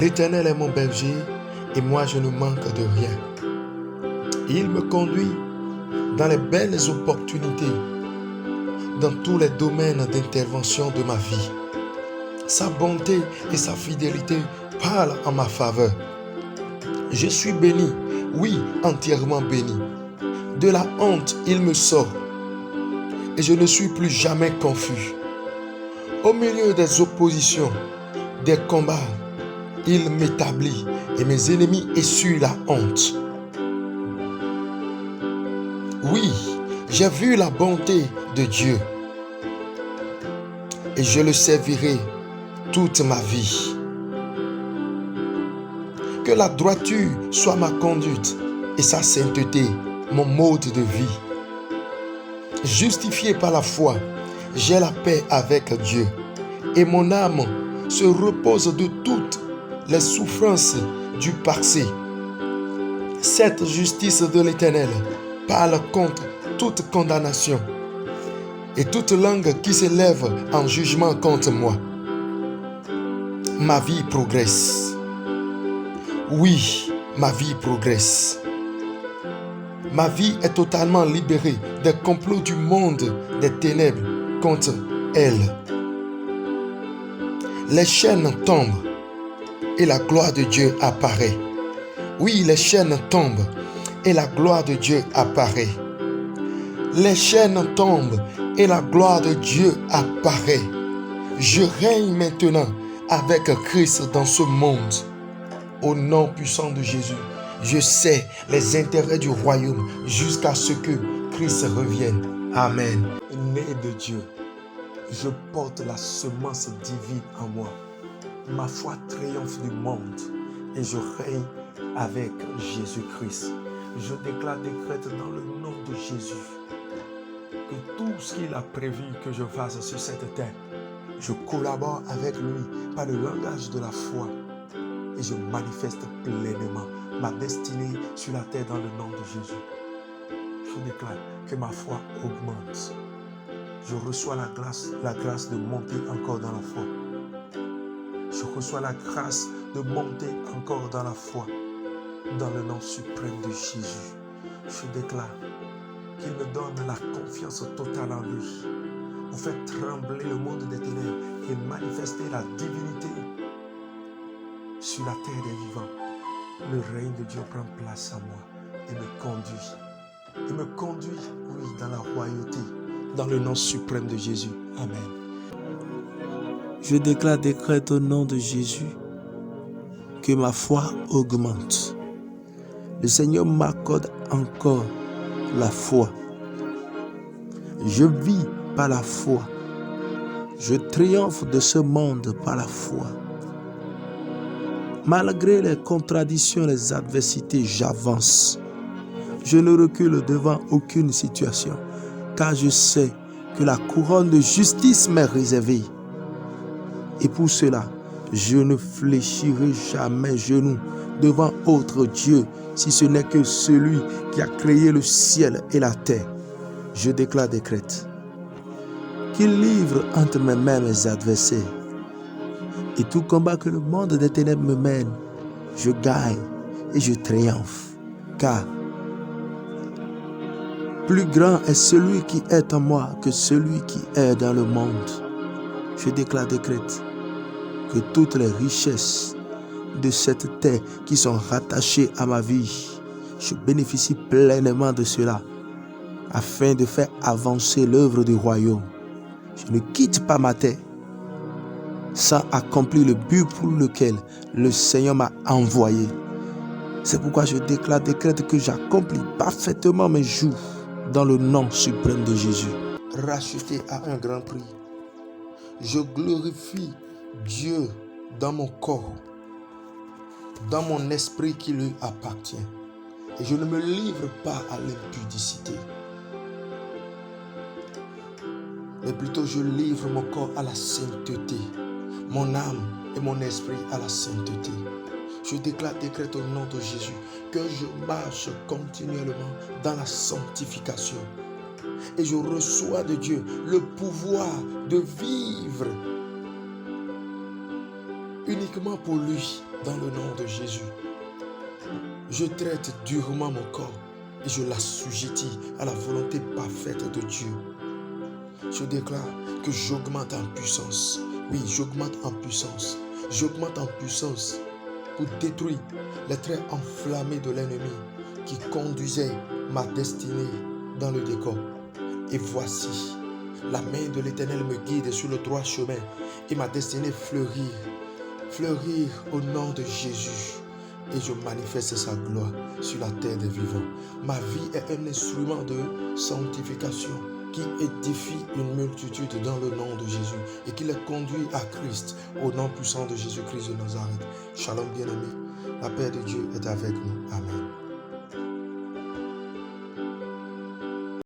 L'Éternel est mon berger et moi je ne manque de rien. Il me conduit dans les belles opportunités, dans tous les domaines d'intervention de ma vie. Sa bonté et sa fidélité parlent en ma faveur. Je suis béni, oui, entièrement béni. De la honte, il me sort et je ne suis plus jamais confus. Au milieu des oppositions, des combats, il m'établit et mes ennemis essuient la honte. Oui, j'ai vu la bonté de Dieu et je le servirai toute ma vie. Que la droiture soit ma conduite et sa sainteté mon mode de vie. Justifié par la foi, j'ai la paix avec Dieu et mon âme se repose de toutes les souffrances du passé. Cette justice de l'Éternel parle contre toute condamnation et toute langue qui s'élève en jugement contre moi. Ma vie progresse. Oui, ma vie progresse. Ma vie est totalement libérée des complots du monde des ténèbres contre elle. Les chaînes tombent et la gloire de Dieu apparaît. Oui, les chaînes tombent et la gloire de Dieu apparaît. Les chaînes tombent et la gloire de Dieu apparaît. Je règne maintenant avec Christ dans ce monde. Au nom puissant de Jésus, je sais les intérêts du royaume jusqu'à ce que Christ revienne. Amen. Né de Dieu, je porte la semence divine en moi. Ma foi triomphe du monde et je règne avec Jésus-Christ. Je décrète dans le nom de Jésus que tout ce qu'il a prévu que je fasse sur cette terre, je collabore avec lui par le langage de la foi et je manifeste pleinement ma destinée sur la terre dans le nom de Jésus. Je déclare que ma foi augmente. Je reçois la grâce de monter encore dans la foi. Je reçois la grâce de monter encore dans la foi, dans le nom suprême de Jésus. Je déclare qu'il me donne la confiance totale en lui pour faire trembler le monde des ténèbres et manifester la divinité sur la terre des vivants. Le règne de Dieu prend place en moi et me conduit. Il me conduit, oui, dans la royauté, dans le nom suprême de Jésus. Amen. Je décrète au nom de Jésus que ma foi augmente. Le Seigneur m'accorde encore la foi. Je vis par la foi. Je triomphe de ce monde par la foi. Malgré les contradictions, les adversités, j'avance. Je ne recule devant aucune situation, car je sais que la couronne de justice m'est réservée. Et pour cela, je ne fléchirai jamais genou devant autre Dieu, si ce n'est que celui qui a créé le ciel et la terre. Je décrète qu'il livre entre mes mains mes adversaires. Et tout combat que le monde des ténèbres me mène, je gagne et je triomphe. Car plus grand est celui qui est en moi que celui qui est dans le monde. Je décrète que toutes les richesses de cette terre qui sont rattachées à ma vie, je bénéficie pleinement de cela afin de faire avancer l'œuvre du royaume. Je ne quitte pas ma terre sans accomplir le but pour lequel le Seigneur m'a envoyé. C'est pourquoi je décrète que j'accomplis parfaitement mes jours dans le nom suprême de Jésus. Racheté à un grand prix, je glorifie Dieu dans mon corps, dans mon esprit qui lui appartient. Et je ne me livre pas à l'impudicité, mais plutôt je livre mon corps à la sainteté, mon âme et mon esprit à la sainteté. Je décrète au nom de Jésus que je marche continuellement dans la sanctification. Et je reçois de Dieu le pouvoir de vivre uniquement pour lui dans le nom de Jésus. Je traite durement mon corps et je l'assujettis à la volonté parfaite de Dieu. Je déclare que j'augmente en puissance. Oui, j'augmente en puissance. J'augmente en puissance pour détruire les traits enflammés de l'ennemi qui conduisait ma destinée dans le décor. Et voici, la main de l'Éternel me guide sur le droit chemin et ma destinée fleurir au nom de Jésus. Et je manifeste sa gloire sur la terre des vivants. Ma vie est un instrument de sanctification qui édifie une multitude dans le nom de Jésus et qui les conduit à Christ au nom puissant de Jésus-Christ de Nazareth. Shalom bien-aimé, la paix de Dieu est avec nous. Amen.